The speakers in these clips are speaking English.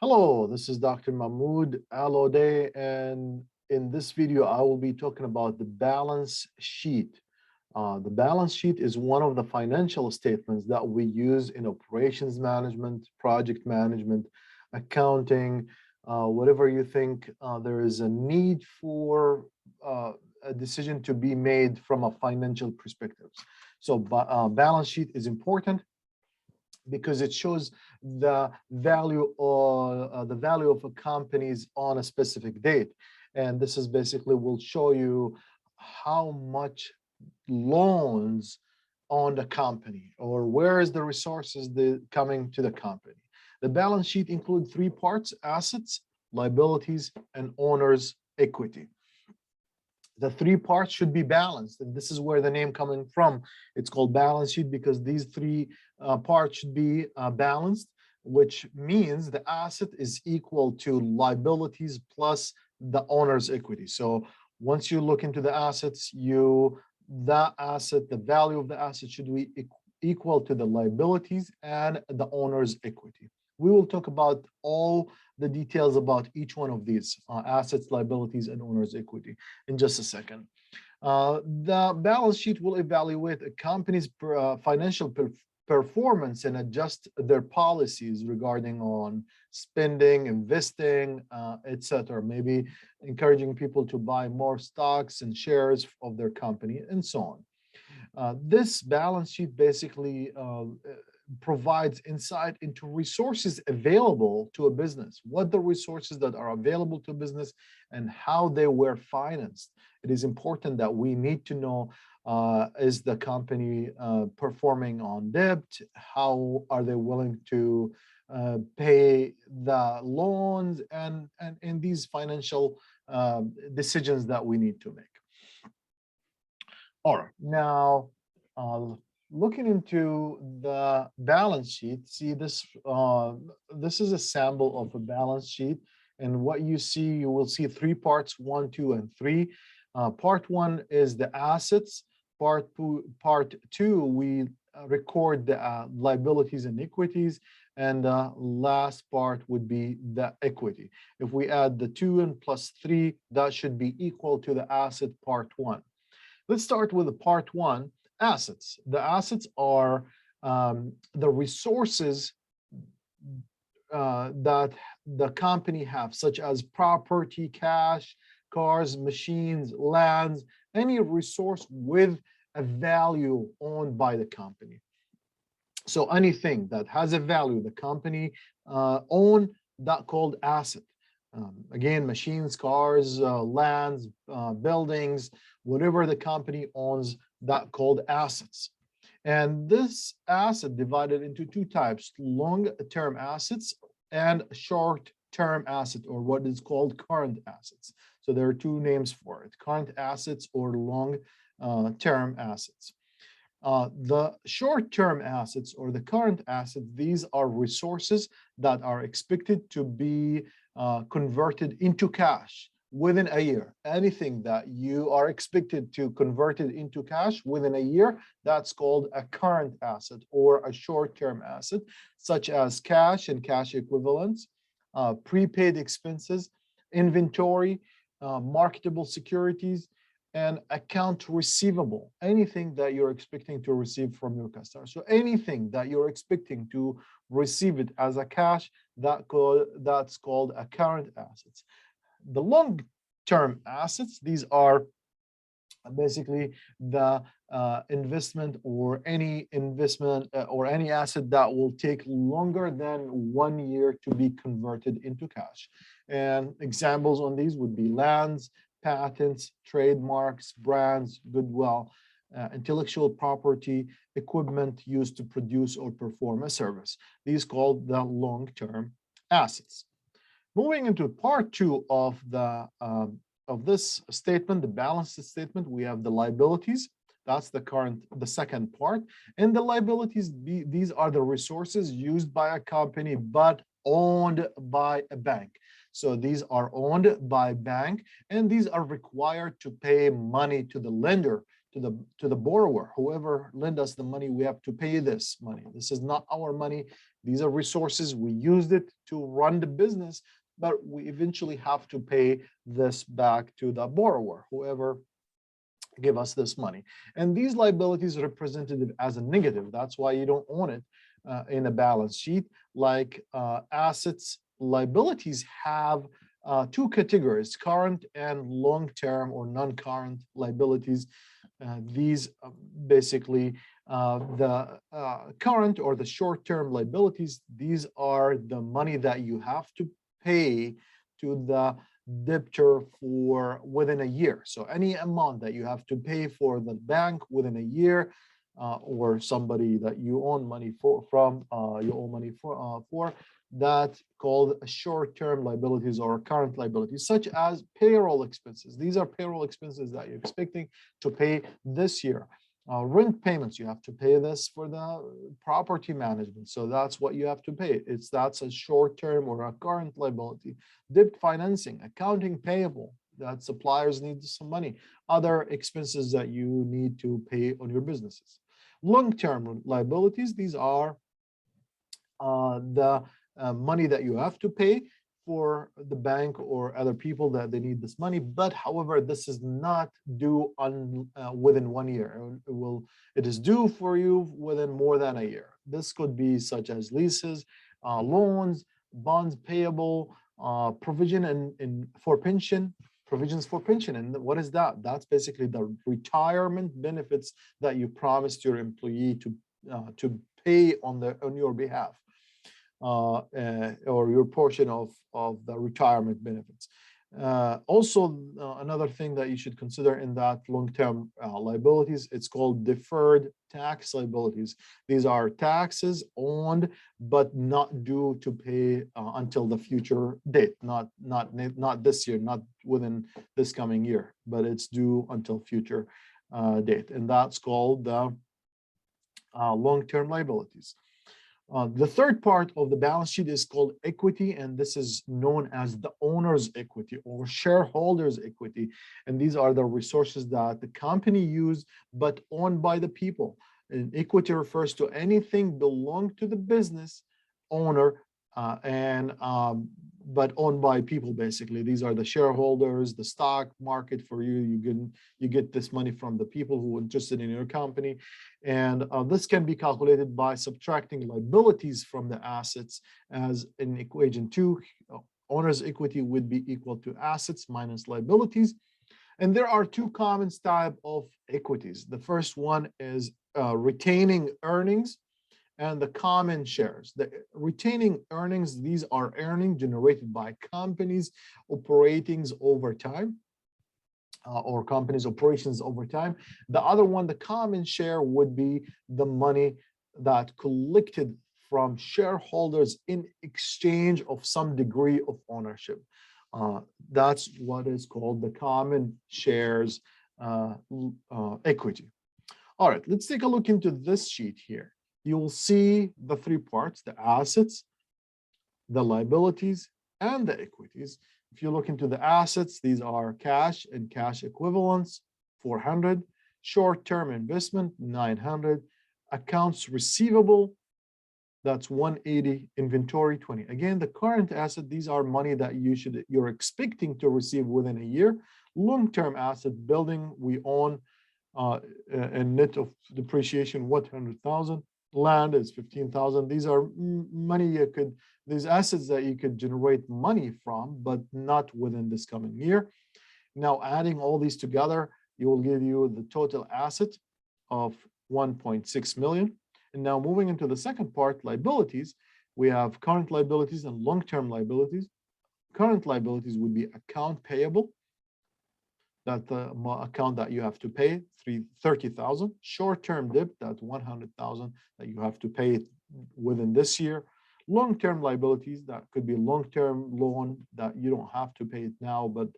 Hello, this is Dr. Mahmoud Al-Odeh, and in this video, I will be talking about the balance sheet. The balance sheet is one of the financial statements that we use in operations management, project management, accounting, whatever you think there is a need for a decision to be made from a financial perspective. So, balance sheet is important because it shows the value of a company's on a specific date, and this is basically will show you how much loans on the company or where is the resources coming to the company. The balance sheet includes three parts: assets, liabilities, and owner's equity. The three parts should be balanced, and this is where the name coming from. It's called balance sheet because these three parts should be balanced, which means the asset is equal to liabilities plus the owner's equity. So once you look into the assets, the value of the asset should be equal to the liabilities and the owner's equity. We will talk about all the details about each one of these assets, liabilities, and owner's equity in just a second. The balance sheet will evaluate a company's financial performance and adjust their policies regarding on spending, investing, etc. Maybe encouraging people to buy more stocks and shares of their company and so on. This balance sheet basically provides insight into resources available to a business, what the resources that are available to a business and how they were financed. It is important that we need to know, is the company performing on debt? How are they willing to pay the loans and these financial decisions that we need to make. All right, now looking into the balance sheet, see this, this is a sample of a balance sheet. And what you see, you will see three parts, 1, 2, and 3. Part 1 is the assets. Part two, we record the liabilities and equities. And the last part would be the equity. If we add the 2 and plus 3, that should be equal to the asset part 1. Let's start with the part 1. Assets. The assets are the resources that the company have, such as property, cash, cars, machines, lands, any resource with a value owned by the company. So anything that has a value the company own, that called asset. Again, machines, cars, lands, buildings, whatever the company owns, that called assets. And this asset divided into two types: long-term assets and short-term asset, or what is called current assets. So there are two names for it: current assets or long-term assets. The short-term assets or the current assets, these are resources that are expected to be converted into cash within a year. Anything that you are expected to convert it into cash within a year, that's called a current asset or a short-term asset, such as cash and cash equivalents, prepaid expenses, inventory, marketable securities, and account receivable, anything that you're expecting to receive from your customer. So anything that you're expecting to receive it as a cash, that's called a current assets. The long-term assets, these are basically the investment or any investment or any asset that will take longer than 1 year to be converted into cash. And examples on these would be lands, patents, trademarks, brands, goodwill, intellectual property, equipment used to produce or perform a service. These called the long-term assets. Moving into part 2 of this statement, the balance statement, we have the liabilities. That's the second part. And the liabilities, these are the resources used by a company but owned by a bank. So these are owned by bank, and these are required to pay money to the lender, to the borrower. Whoever lend us the money, we have to pay this money. This is not our money. These are resources. We used it to run the business, but we eventually have to pay this back to the borrower, whoever give us this money. And these liabilities are represented as a negative. That's why you don't own it in a balance sheet. Like assets, liabilities have two categories: current and long-term or non-current liabilities. These basically the current or the short-term liabilities, these are the money that you have to pay to the debtor for within a year. So any amount that you have to pay for the bank within a year, or somebody that you own money for, that's called short-term liabilities or current liabilities, such as payroll expenses. These are payroll expenses that you're expecting to pay this year. Rent payments, you have to pay this for the property management. So that's what you have to pay. That's a short-term or a current liability. Debt financing, accounting payable, that suppliers need some money. Other expenses that you need to pay on your businesses. Long-term liabilities, these are the money that you have to pay for the bank or other people that they need this money, but however, this is not due within 1 year. It is due for you within more than a year. This could be such as leases, loans, bonds payable, provision for pension, provisions for pension. And what is that? That's basically the retirement benefits that you promised your employee to pay on your behalf. Or your portion of the retirement benefits. Also, another thing that you should consider in that long-term liabilities, it's called deferred tax liabilities. These are taxes owned but not due to pay until the future date, not this year, not within this coming year, but it's due until future date, and that's called the long-term liabilities. The third part of the balance sheet is called equity, and this is known as the owner's equity or shareholders' equity. And these are the resources that the company use but owned by the people. And equity refers to anything belong to the business owner but owned by people. Basically, these are the shareholders, the stock market for you. You get this money from the people who are interested in your company, and this can be calculated by subtracting liabilities from the assets. As in equation 2, owner's equity would be equal to assets minus liabilities. And there are two common types of equities. The first one is retaining earnings and the common shares. The retaining earnings, these are earnings generated by companies operating over time, or companies' operations over time. The other one, the common share, would be the money that collected from shareholders in exchange of some degree of ownership. That's what is called the common shares equity. All right, let's take a look into this sheet here. You will see the three parts: the assets, the liabilities, and the equities. If you look into the assets, these are cash and cash equivalents, 400, short-term investment, 900, accounts receivable, that's 180, inventory, 20. Again, the current asset, these are money that you're expecting to receive within a year. Long-term asset, building we own, and net of depreciation, 100,000. Land is 15,000. These are money these assets that you could generate money from, but not within this coming year. Now, adding all these together, it will give you the total asset of 1.6 million. And now moving into the second part, liabilities, we have current liabilities and long-term liabilities. Current liabilities would be account payable. That's the account that you have to pay, 30,000. Short-term debt, that's 100,000 that you have to pay within this year. Long-term liabilities, that could be long-term loan that you don't have to pay it now, but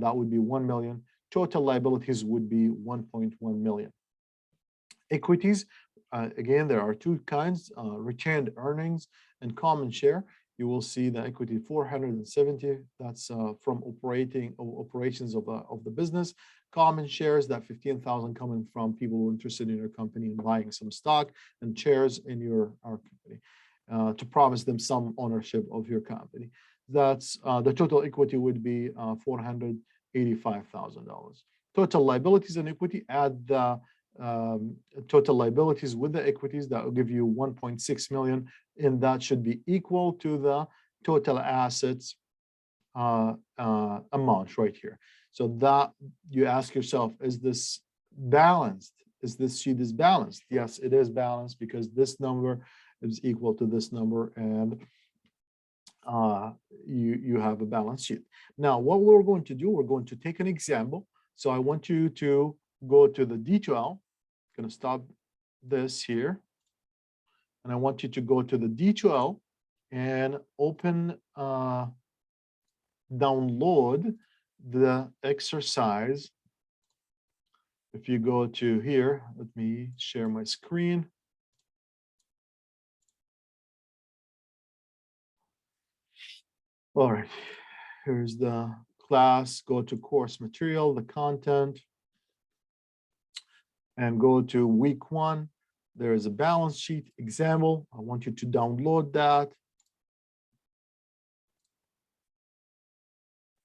that would be 1 million. Total liabilities would be 1.1 million. Equities, again, there are two kinds: retained earnings and common share. You will see the equity 470, that's from operations of the business. Common shares, that 15,000 coming from people who are interested in your company and buying some stock and shares in our company. to promise them some ownership of your company. That's the total equity would be $485,000. Total liabilities and equity, add the total liabilities with the equities, that will give you 1.6 million, and that should be equal to the total assets amount right here. So that you ask yourself, is this balanced? Is this sheet is balanced? Yes, it is balanced because this number is equal to this number, and you have a balance sheet. Now, what we're going to do, we're going to take an example. So I want you to go to the D2L. I'm going to stop this here. And I want you to go to the D2L and open, download the exercise. If you go to here, let me share my screen. All right, here's the class. Go to course material, the content, and go to week 1. There is a balance sheet example. I want you to download that.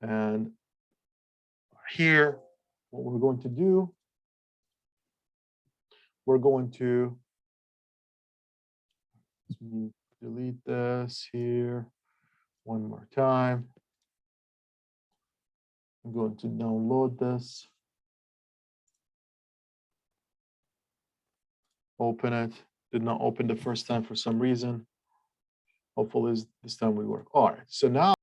And here, what we're going to do, we're going to delete this here one more time. I'm going to download this. Open it. Did not open the first time for some reason. Hopefully this time will work. All right, so now